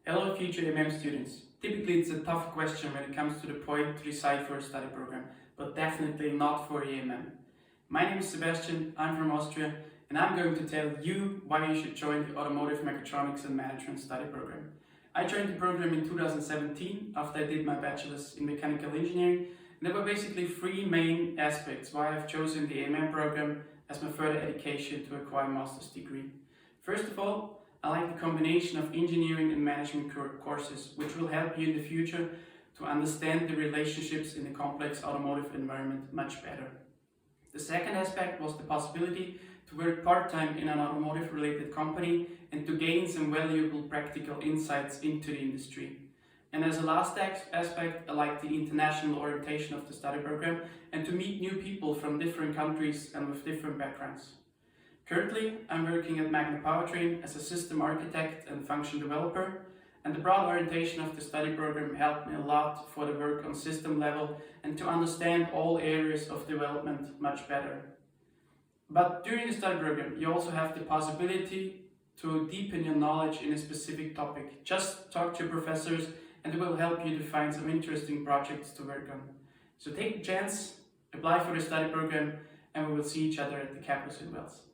Hello future students. Typically it's a tough question when it comes to the point to decide for a study program, but definitely not for My name is Sebastian, I'm from Austria, and I'm going to tell you why you should join the Automotive, Mechatronics and Management study program. I joined the program in 2017 after I did my bachelor's in mechanical engineering, and there were basically three main aspects why I've chosen the program as my further education to acquire a master's degree. First of all, I like the combination of engineering and management courses, which will help you in the future to understand the relationships in the complex automotive environment much better. The second aspect was the possibility to work part-time in an automotive-related company and to gain some valuable practical insights into the industry. And as a last aspect, I like the international orientation of the study program and to meet new people from different countries and with different backgrounds. Currently, I'm working at Magna Powertrain as a system architect and function developer, and the broad orientation of the study program helped me a lot for the work on system level and to understand all areas of development much better. But during the study program, you also have the possibility to deepen your knowledge in a specific topic. Just talk to your professors and it will help you to find some interesting projects to work on. So take a chance, apply for the study program, and we will see each other at the campus in Wels.